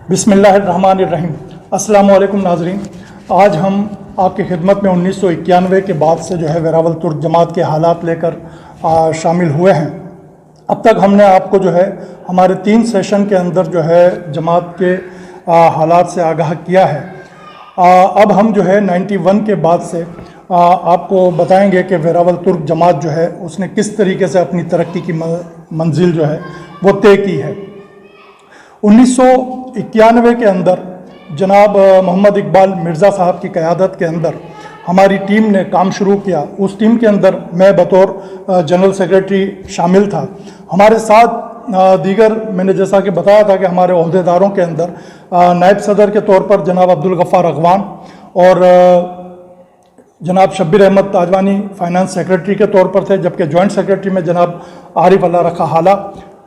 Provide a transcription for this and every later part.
बिस्मिल्लाहिर्रहमानिर्रहीम। अस्सलाम वालेकुम नाज़रीन। आज हम आपकी खिदमत में 1991 के बाद से जो है वेरावल तुर्क जमात के हालात लेकर शामिल हुए हैं। अब तक हमने आपको जो है हमारे 3 सेशन के अंदर जो है जमात के हालात से आगाह किया है। अब हम जो है 91 के बाद से आपको बताएंगे कि वेरावल तुर्क जमात जो है उसने किस तरीके से अपनी तरक्की की मंजिल जो है वो तय की है। 1991 के अंदर जनाब मोहम्मद इकबाल मिर्ज़ा साहब की क़यादत के अंदर हमारी टीम ने काम शुरू किया। उस टीम के अंदर मैं बतौर जनरल सेक्रेटरी शामिल था। हमारे साथ दीगर मैंने जैसा कि बताया था कि हमारे ओहदेदारों के अंदर नायब सदर के तौर पर जनाब अब्दुल गफ़ार अगवान और जनाब शब्बीर अहमद ताजवानी फाइनेंस सेक्रेटरी के तौर पर थे, जबकि जॉइंट सेक्रेटरी में जनाब आरिफ अल्लाह रखा हाला,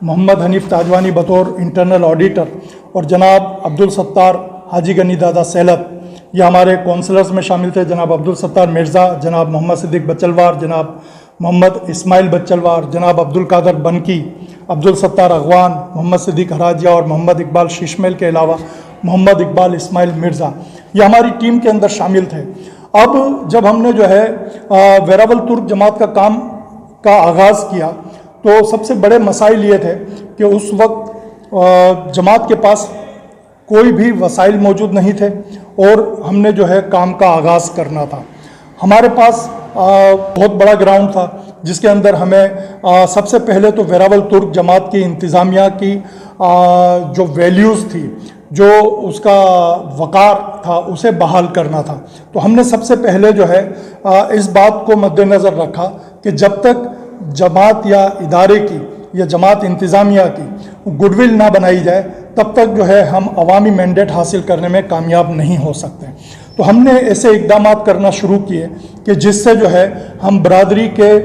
मोहम्मद हनीफ ताजवानी बतौर इंटरनल ऑडिटर और जनाब अब्दुल सत्तार हाजी गनी दादा सैलत ये हमारे काउंसलर्स में शामिल थे। जनाब अब्दुल सत्तार मिर्ज़ा, जनाब मोहम्मद सिद्दीक बच्चलवार, जनाब मोहम्मद इस्माइल बच्चलवार, जनाब अब्दुल कादर बनकी, अब्दुल सत्तार अगवान, मोहम्मद सिद्दीक हराजिया और मोहम्मद इकबाल शीशमेल के अलावा मोहम्मद इकबाल इस्माइल मिर्ज़ा ये हमारी टीम के अंदर शामिल थे। अब जब हमने जो है वेरावल तुर्क जमात का काम का आगाज़ किया तो सबसे बड़े मसाइल ये थे कि उस वक्त जमात के पास कोई भी वसाइल मौजूद नहीं थे और हमने जो है काम का आगाज़ करना था। हमारे पास बहुत बड़ा ग्राउंड था जिसके अंदर हमें सबसे पहले तो वेरावल तुर्क जमात की इंतज़ामिया की जो वैल्यूज़ थी, जो उसका वक़ार था, उसे बहाल करना था। तो हमने सबसे पहले जो है इस बात को मद्देनज़र रखा कि जब तक जमात या इदारे की या जमात इंतज़ामिया की गुडविल ना बनाई जाए तब तक जो है हम अवामी मैंडेट हासिल करने में कामयाब नहीं हो सकते। तो हमने ऐसे इक़दाम करना शुरू किए कि जिससे जो है हम बरादरी के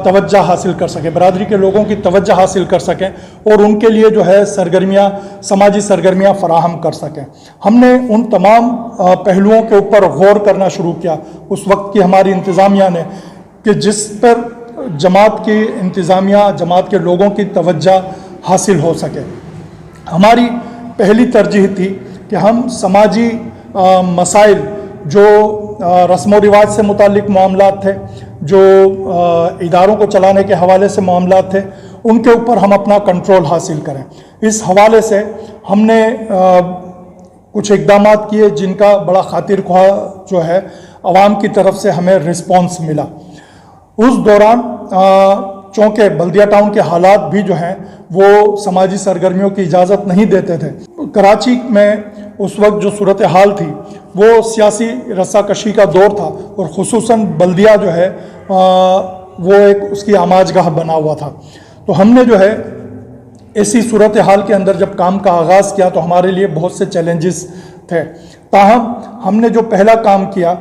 तवज्जो हासिल कर सकें, बरादरी के लोगों की तवज्जो हासिल कर सकें और उनके लिए जो है सरगर्मियाँ, समाजी सरगर्मियाँ फराहम कर सकें। हमने उन तमाम पहलुओं के ऊपर गौर करना शुरू किया उस वक्त की हमारी इंतज़ामिया ने कि जिस पर जमात की इंतज़ामिया, जमात के लोगों की तवज्जो हासिल हो सके। हमारी पहली तरजीह थी कि हम समाजी मसाइल जो रस्म व रिवाज से मुतालिक मामलात थे, जो इदारों को चलाने के हवाले से मामलात थे, उनके ऊपर हम अपना कंट्रोल हासिल करें। इस हवाले से हमने कुछ इक़दाम किए जिनका बड़ा खातिर ख्वाह जो है आवाम की तरफ से हमें रिस्पॉन्स मिला। उस दौरान चूँकि बल्दिया टाउन के हालात भी जो हैं वो समाजी सरगर्मियों की इजाज़त नहीं देते थे। कराची में उस वक्त जो सूरत हाल थी वो सियासी रस्साकशी का दौर था और ख़ुसूसन बल्दिया जो है वो एक उसकी आमाजगाह बना हुआ था। तो हमने जो है ऐसी सूरत हाल के अंदर जब काम का आगाज़ किया तो हमारे लिए बहुत से चैलेंजेस थे। ताहम हमने जो पहला काम किया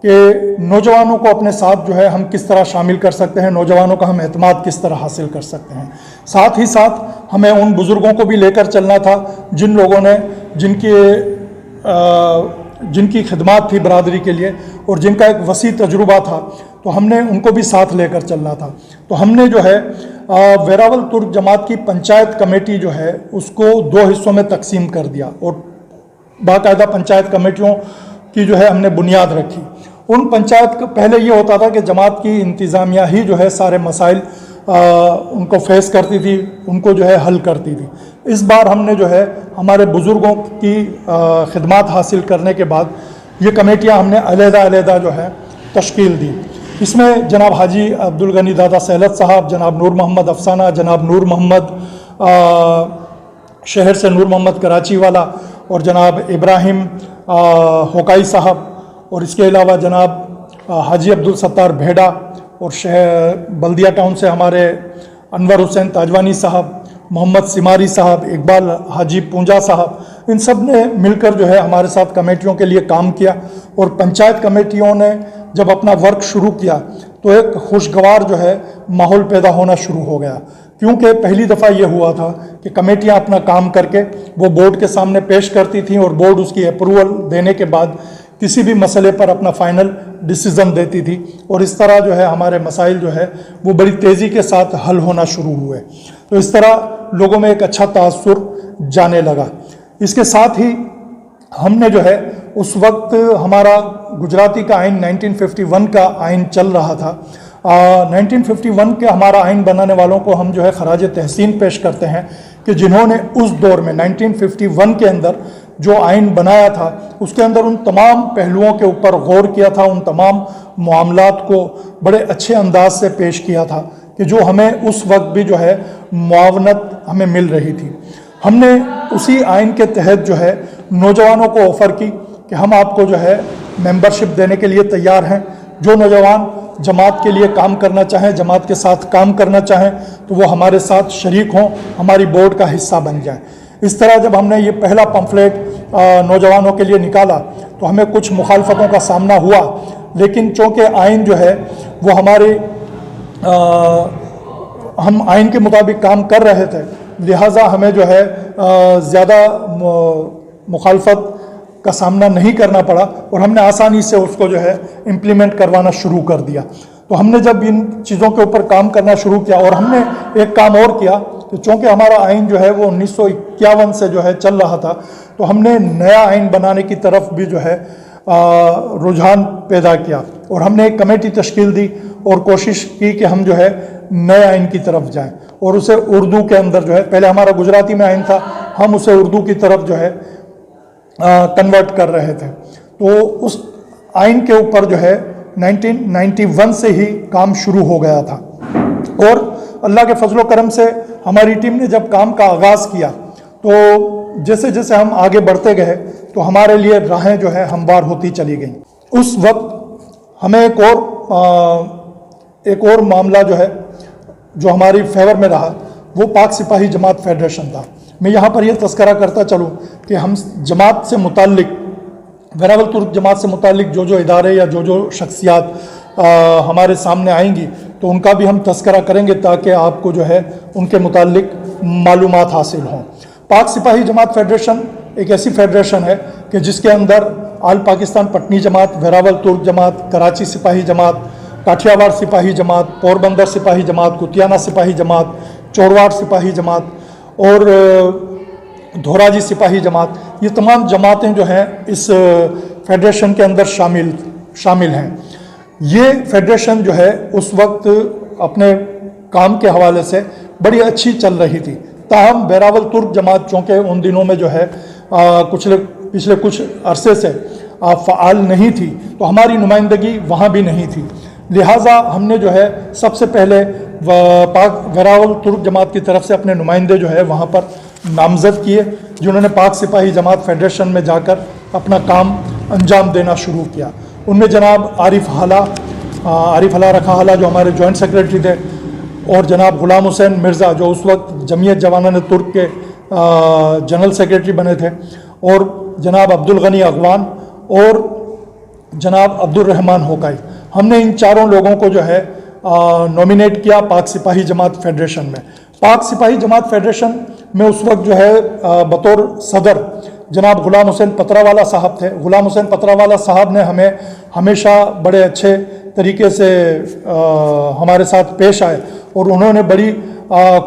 कि नौजवानों को अपने साथ जो है हम किस तरह शामिल कर सकते हैं, नौजवानों का हम एतमाद किस तरह हासिल कर सकते हैं। साथ ही साथ हमें उन बुज़ुर्गों को भी लेकर चलना था जिन लोगों ने जिनकी खिदमत थी बरादरी के लिए और जिनका एक वसी तजुर्बा था, तो हमने उनको भी साथ लेकर चलना था। तो हमने जो है वेरावल तुर्क जमात की पंचायत कमेटी जो है उसको 2 हिस्सों में तकसीम कर दिया और बाकायदा पंचायत कमेटियों की जो है हमने बुनियाद रखी। उन पंचायत का पहले ये होता था कि जमात की इंतज़ामिया ही जो है सारे मसाइल उनको फेस करती थी, उनको जो है हल करती थी। इस बार हमने जो है हमारे बुज़ुर्गों की खिदमत हासिल करने के बाद ये कमेटियां हमने अलहदा जो है तश्कील दी। इसमें जनाब हाजी अब्दुल गनी दादा सैलत साहब, जनाब नूर मोहम्मद अफसाना, जनाब नूर मोहम्मद शहर से नूर मोहम्मद कराची वाला और जनाब इब्राहिम होकाई साहब और इसके अलावा जनाब हाजी अब्दुल सत्तार भेड़ा और शहर बल्दिया टाउन से हमारे अनवर हुसैन ताजवानी साहब, मोहम्मद सिमारी साहब, इकबाल हाजी पूंजा साहब, इन सब ने मिलकर जो है हमारे साथ कमेटियों के लिए काम किया। और पंचायत कमेटियों ने जब अपना वर्क शुरू किया तो एक खुशगवार जो है माहौल पैदा होना शुरू हो गया, क्योंकि पहली दफ़ा ये हुआ था कि कमेटियां अपना काम करके वो बोर्ड के सामने पेश करती थीं और बोर्ड उसकी अप्रूवल देने के बाद किसी भी मसले पर अपना फाइनल डिसीज़न देती थी और इस तरह जो है हमारे मसाइल जो है वो बड़ी तेज़ी के साथ हल होना शुरू हुए। तो इस तरह लोगों में एक अच्छा तासुर जाने लगा। इसके साथ ही हमने जो है उस वक्त हमारा गुजराती का आइन 1951 का आइन चल रहा था। 1951 के हमारा आइन बनाने वालों को हम जो है खराज तहसीन पेश करते हैं कि जिन्होंने उस दौर में 1951 के अंदर जो आइन बनाया था उसके अंदर उन तमाम पहलुओं के ऊपर गौर किया था, उन तमाम मामलात को बड़े अच्छे अंदाज से पेश किया था कि जो हमें उस वक्त भी जो है मुआवनत हमें मिल रही थी। हमने उसी आइन के तहत जो है नौजवानों को ऑफ़र की कि हम आपको जो है मेंबरशिप देने के लिए तैयार हैं। जो नौजवान जमात के लिए काम करना चाहें, जमात के साथ काम करना चाहें, तो वो हमारे साथ शरीक हों, हमारी बोर्ड का हिस्सा बन जाएं। इस तरह जब हमने ये पहला पम्फलेट नौजवानों के लिए निकाला तो हमें कुछ मुखालफतों का सामना हुआ, लेकिन चूँकि आइन जो है वो हमारे हम आइन के मुताबिक काम कर रहे थे, लिहाजा हमें जो है ज़्यादा मुखालफत का सामना नहीं करना पड़ा और हमने आसानी से उसको जो है इम्प्लीमेंट करवाना शुरू कर दिया। तो हमने जब इन चीज़ों के ऊपर काम करना शुरू किया और हमने एक काम और किया कि चूँकि हमारा आइन जो है वो 1951 से जो है चल रहा था, तो हमने नया आइन बनाने की तरफ भी जो है रुझान पैदा किया और हमने एक कमेटी तश्कील दी और कोशिश की कि हम जो है नए आइन की तरफ जाएं और उसे उर्दू के अंदर जो है, पहले हमारा गुजराती में आइन था, हम उसे उर्दू की तरफ जो है कन्वर्ट कर रहे थे। तो उस आइन के ऊपर जो है 1991 से ही काम शुरू हो गया था और अल्लाह के फजलो करम से हमारी टीम ने जब काम का आगाज़ किया तो जैसे जैसे हम आगे बढ़ते गए तो हमारे लिए राहें जो है हमवार होती चली गईं। उस वक्त हमें एक और मामला जो है जो हमारी फेवर में रहा वो पाक सिपाही जमात फेडरेशन था। मैं यहाँ पर यह तस्करा करता चलूँ कि हम जमात से मुताल्लिक, वेरावल तुर्क जमात से मुताल्लिक जो जो इदारे या जो जो शख्सियात हमारे सामने आएंगी तो उनका भी हम तस्करा करेंगे ताकि आपको जो है उनके मुताल्लिक मालूमात हासिल हों। पाक सिपाही जमात फेडरेशन एक ऐसी फेडरेशन है कि जिसके अंदर आल पाकिस्तान पटनी जमात, वेरावल तुर्क जमात, कराची सिपाही जमात, काठियावाड़ सिपाही जमात, पोरबंदर सिपाही जमात, कुतियाना सिपाही जमात, चोरवाड़ सिपाही जमात और धोराजी सिपाही जमात, ये तमाम जमातें जो हैं इस फेडरेशन के अंदर शामिल हैं। ये फेडरेशन जो है उस वक्त अपने काम के हवाले से बड़ी अच्छी चल रही थी। ताहम वेरावल तुर्क जमात चूँकि उन दिनों में जो है पिछले कुछ अरसे से फ़ाल नहीं थी, तो हमारी नुमाइंदगी वहाँ भी नहीं थी। लिहाजा हमने जो है सबसे पहले पाक वेरावल तुर्क जमात की तरफ से अपने नुमाइंदे जो है वहाँ पर नामज़द किए, जिन्होंने पाक सिपाही जमात फेडरेशन में जाकर अपना काम अंजाम देना शुरू किया। उनमें जनाब आरिफ हाला रखा हाला जो हमारे जॉइंट सेक्रेटरी थे, और जनाब गुलाम हुसैन मिर्ज़ा जो उस वक्त जमीयत जवानान तुर्क के जनरल सेक्रेटरी बने थे, और जनाब अब्दुल गनी अगवान और जनाब अब्दुल रहमान होकाई। हमने इन चारों लोगों को जो है नॉमिनेट किया पाक सिपाही जमात फेडरेशन में। पाक सिपाही जमात फेडरेशन में उस वक्त जो है बतौर सदर जनाब गुलाम हुसैन पतरावाला साहब थे। गुलाम हुसैन पतरावाला साहब ने हमें हमेशा बड़े अच्छे तरीके से हमारे साथ पेश आए और उन्होंने बड़ी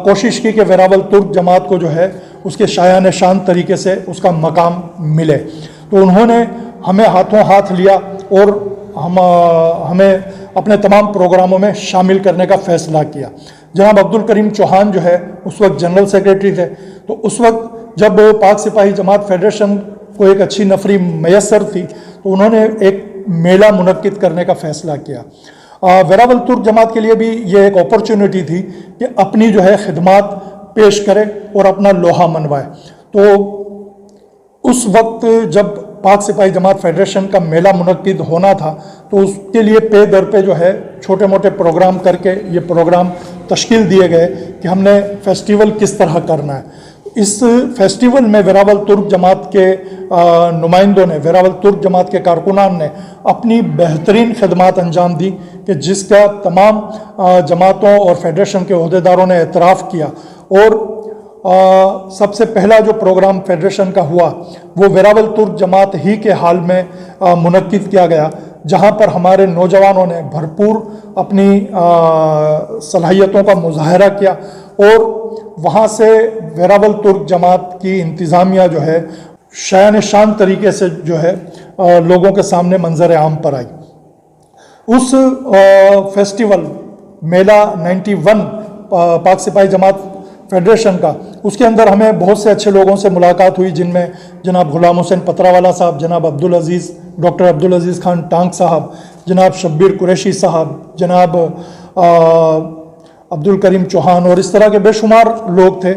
कोशिश की कि वेरावल तुर्क जमात को जो है उसके शायान शान तरीके से उसका मकाम मिले। तो उन्होंने हमें हाथों हाथ लिया और हमें अपने तमाम प्रोग्रामों में शामिल करने का फ़ैसला किया। जनाब अब्दुल करीम चौहान जो है उस वक्त जनरल सेक्रेटरी थे। तो उस वक्त जब पाक सिपाही जमात फेडरेशन को एक अच्छी नफरी मैसर थी तो उन्होंने एक मेला मुनक्किद करने का फ़ैसला किया। वेरावल तुर्क जमात के लिए भी ये एक अपॉर्चुनिटी थी कि अपनी जो है खिदमात पेश करे और अपना लोहा मनवाए। तो उस वक्त जब पाक सिपाही जमात फेडरेशन का मेला मुनक्किद होना था तो उसके लिए पे दर पे जो है छोटे मोटे प्रोग्राम करके ये प्रोग्राम तश्कील दिए गए कि हमने फेस्टिवल किस तरह करना है। इस फेस्टिवल में वेरावल तुर्क जमात के नुमाइंदों ने, वेरावल तुर्क जमात के कारकुनान ने अपनी बेहतरीन खदमात अंजाम दी कि जिसका तमाम जमातों और फेडरेशन के अहदेदारों ने एतराफ़ किया। और सबसे पहला जो प्रोग्राम फेडरेशन का हुआ वो वेरावल तुर्क जमात ही के हाल में मुनक्किद किया गया, جہاں پر ہمارے نوجوانوں نے بھرپور اپنی صلاحیتوں کا مظاہرہ کیا اور وہاں سے ویراول ترک جماعت کی انتظامیہ جو ہے شایان شان طریقے سے جو ہے لوگوں کے سامنے منظر عام پر آئی. اس فیسٹیول میلہ 91 پاک سپاہی جماعت فیڈریشن کا، اس کے اندر ہمیں بہت سے اچھے لوگوں سے ملاقات ہوئی، جن میں جناب غلام حسین پتراوالا صاحب، جناب ڈاکٹر عبدالعزیز خان ٹانک صاحب، جناب شبیر قریشی صاحب، جناب عبد الکریم چوہان، اور اس طرح کے بے شمار لوگ تھے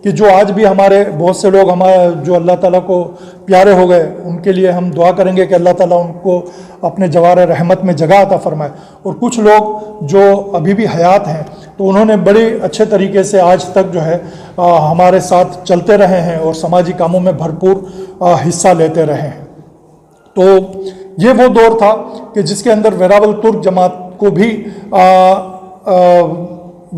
کہ جو آج بھی ہمارے بہت سے لوگ ہمارے جو اللہ تعالیٰ کو پیارے ہو گئے، ان کے لیے ہم دعا کریں گے کہ اللہ تعالیٰ ان کو اپنے جوار رحمت میں جگہ عطا فرمائے. اور کچھ لوگ جو ابھی بھی حیات ہیں تو انہوں نے بڑے اچھے طریقے سے آج تک جو ہے ہمارے ساتھ چلتے رہے ہیں اور سماجی کاموں میں بھرپور حصہ لیتے رہے ہیں. تو یہ وہ دور تھا کہ جس کے اندر ویراول ترک جماعت کو بھی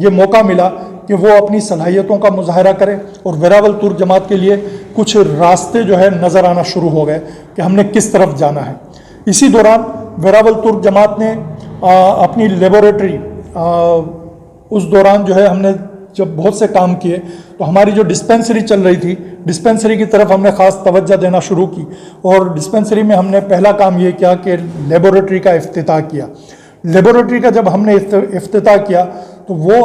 یہ موقع ملا کہ وہ اپنی صلاحیتوں کا مظاہرہ کرے، اور ویراول ترک جماعت کے لیے کچھ راستے جو ہے نظر آنا شروع ہو گئے کہ ہم نے کس طرف جانا ہے. اسی دوران ویراول ترک جماعت نے اپنی لیبورٹری، اس دوران جو ہے ہم نے جب بہت سے کام کیے تو ہماری جو ڈسپینسری چل رہی تھی، ڈسپینسری کی طرف ہم نے خاص توجہ دینا شروع کی، اور ڈسپینسری میں ہم نے پہلا کام یہ کیا کہ لیبورٹری کا افتتاح کیا. لیبورٹری کا جب ہم نے افتتاح کیا تو وہ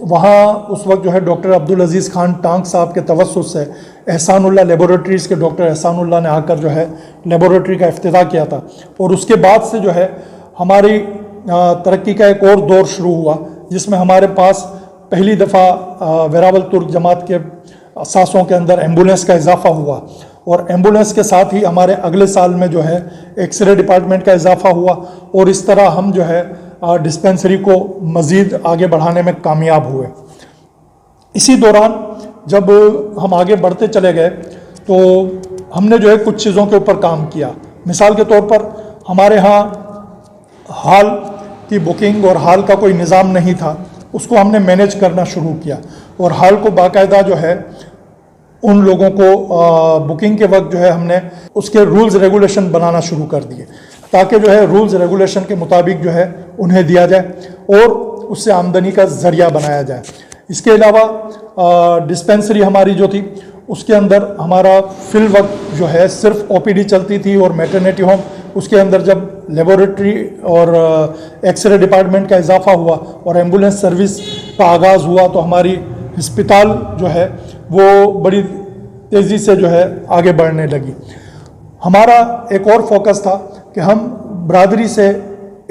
وہاں اس وقت جو ہے ڈاکٹر عبدالعزیز خان ٹانک صاحب کے توسط سے احسان اللہ لیبورٹریز کے ڈاکٹر احسان اللہ نے آ کر جو ہے لیبورٹری کا افتتاح کیا تھا. اور اس کے بعد سے جو ہے ہماری ترقی کا ایک اور دور شروع ہوا، جس میں ہمارے پاس پہلی دفعہ ویراول ترک جماعت کے اثاثوں کے اندر ایمبولینس کا اضافہ ہوا، اور ایمبولینس کے ساتھ ہی ہمارے اگلے سال میں جو ہے ایکس رے ڈپارٹمنٹ کا اضافہ ہوا، اور اس طرح ہم جو ہے ڈسپینسری کو مزید آگے بڑھانے میں کامیاب ہوئے. اسی دوران جب ہم آگے بڑھتے چلے گئے تو ہم نے جو ہے کچھ چیزوں کے اوپر کام کیا. مثال کے طور پر ہمارے ہاں ہال کی بکنگ اور ہال کا کوئی نظام نہیں تھا، اس کو ہم نے مینیج کرنا شروع کیا، اور ہال کو باقاعدہ جو ہے ان لوگوں کو بکنگ کے وقت جو ہے ہم نے اس کے رولز ریگولیشن بنانا شروع کر دیے، تاکہ جو ہے رولز ریگولیشن کے مطابق جو ہے انہیں دیا جائے اور اس سے آمدنی کا ذریعہ بنایا جائے. اس کے علاوہ ڈسپینسری ہماری جو تھی اس کے اندر ہمارا فی الوقت جو ہے صرف او پی ڈی چلتی تھی اور میٹرنیٹی ہوم. اس کے اندر جب لیبورٹری اور ایکس رے ڈپارٹمنٹ کا اضافہ ہوا اور ایمبولینس سروس کا آغاز ہوا تو ہماری ہسپتال جو ہے وہ بڑی تیزی سے جو ہے آگے بڑھنے لگی. ہمارا ایک اور فوکس تھا کہ ہم برادری سے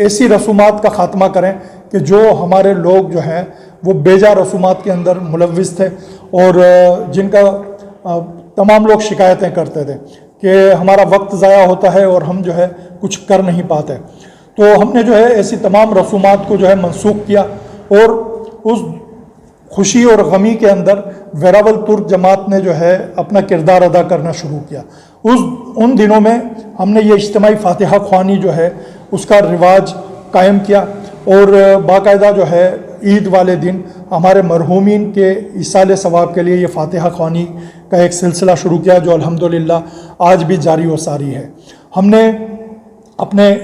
ایسی رسومات کا خاتمہ کریں کہ جو ہمارے لوگ جو ہیں وہ بیجا رسومات کے اندر ملوث تھے، اور جن کا تمام لوگ شکایتیں کرتے تھے کہ ہمارا وقت ضائع ہوتا ہے اور ہم جو ہے کچھ کر نہیں پاتے. تو ہم نے جو ہے ایسی تمام رسومات کو جو ہے منسوخ کیا، اور اس خوشی اور غمی کے اندر ویراول ترک جماعت نے جو ہے اپنا کردار ادا کرنا شروع کیا. ان دنوں میں ہم نے یہ اجتماعی فاتحہ خوانی جو ہے اس کا رواج قائم کیا، اور باقاعدہ جو ہے عید والے دن ہمارے مرحومین کے ایصال ثواب کے لیے یہ فاتحہ خوانی کا ایک سلسلہ شروع کیا، جو الحمدللہ آج بھی جاری و ساری ہے. ہم نے اپنے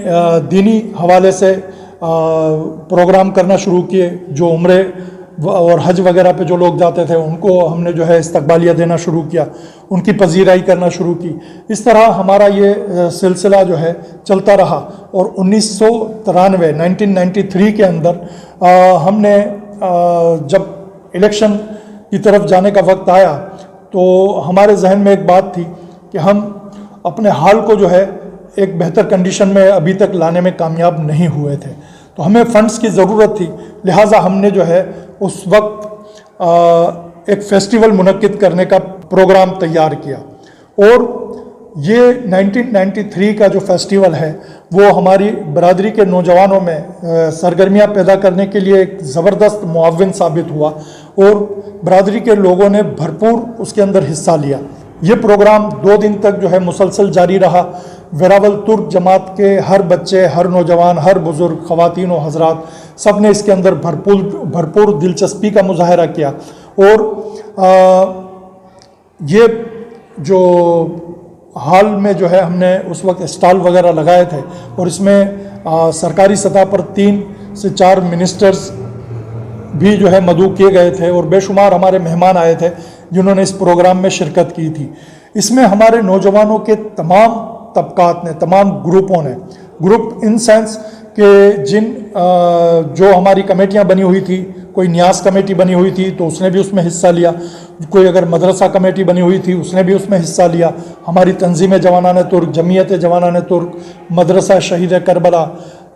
دینی حوالے سے پروگرام کرنا شروع کیے، جو عمرے اور حج وغیرہ پہ جو لوگ جاتے تھے ان کو ہم نے جو ہے استقبالیہ دینا شروع کیا، ان کی پذیرائی کرنا شروع کی. اس طرح ہمارا یہ سلسلہ جو ہے چلتا رہا، اور 1993 کے اندر ہم نے جب الیکشن کی طرف جانے کا وقت آیا تو ہمارے ذہن میں ایک بات تھی کہ ہم اپنے حال کو جو ہے ایک بہتر کنڈیشن میں ابھی تک لانے میں کامیاب نہیں ہوئے تھے، تو ہمیں فنڈز کی ضرورت تھی. لہٰذا ہم نے جو ہے اس وقت ایک فیسٹیول منعقد کرنے کا پروگرام تیار کیا، اور یہ 1993 کا جو فیسٹیول ہے وہ ہماری برادری کے نوجوانوں میں سرگرمیاں پیدا کرنے کے لیے ایک زبردست معاون ثابت ہوا، اور برادری کے لوگوں نے بھرپور اس کے اندر حصہ لیا. یہ پروگرام 2 دن تک جو ہے مسلسل جاری رہا. ویراول ترک جماعت کے ہر بچے، ہر نوجوان، ہر بزرگ، خواتین و حضرات سب نے اس کے اندر بھرپور دلچسپی کا مظاہرہ کیا، اور یہ جو हाल में जो है हमने उस वक्त स्टॉल वगैरह लगाए थे और इसमें सरकारी सतह पर 3 से 4 मिनिस्टर्स भी जो है मदऊ किए गए थे और बेशुमार हमारे मेहमान आए थे जिन्होंने इस प्रोग्राम में शिरकत की थी। इसमें हमारे नौजवानों के तमाम तबकात ने, तमाम ग्रुपों ने, ग्रुप इन सेंस कि जो हमारी कमेटियां बनी हुई थी, कोई न्यास कमेटी बनी हुई थी तो उसने भी उसमें हिस्सा लिया, कोई अगर मदरसा कमेटी बनी हुई थी उसने भी उसमें हिस्सा लिया, हमारी तंजीम जवानान तुर्क, जमीयत जवानान तुर्क, मदरसा शहीद करबला,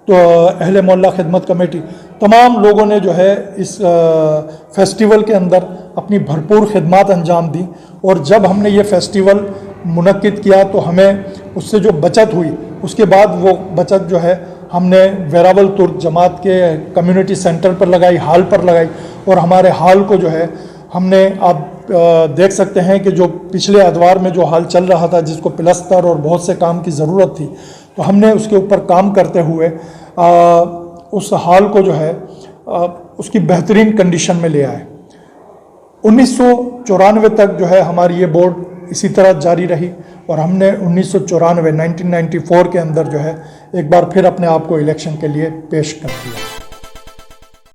तो अहले मोहल्ला खिदमत कमेटी, तमाम लोगों ने जो है इस फेस्टिवल के अंदर अपनी भरपूर खिदमत अंजाम दी। और जब हमने ये फेस्टिवल मुनक्किद किया तो हमें उससे जो बचत हुई, उसके बाद वो बचत जो है हमने वेरावल तुर्क जमात के कम्युनिटी सेंटर पर लगाई, हाल पर लगाई। और हमारे हाल को जो है हमने, आप देख सकते हैं कि जो पिछले अदवार में जो हाल चल रहा था, जिसको प्लस्तर और बहुत से काम की ज़रूरत थी, तो हमने उसके ऊपर काम करते हुए उस हाल को जो है उसकी बेहतरीन कंडीशन में ले आए। 1994 तक जो है हमारी ये बोर्ड इसी तरह जारी रही और हमने 1994 के अंदर जो है एक बार फिर अपने आप को इलेक्शन के लिए पेश कर दिया।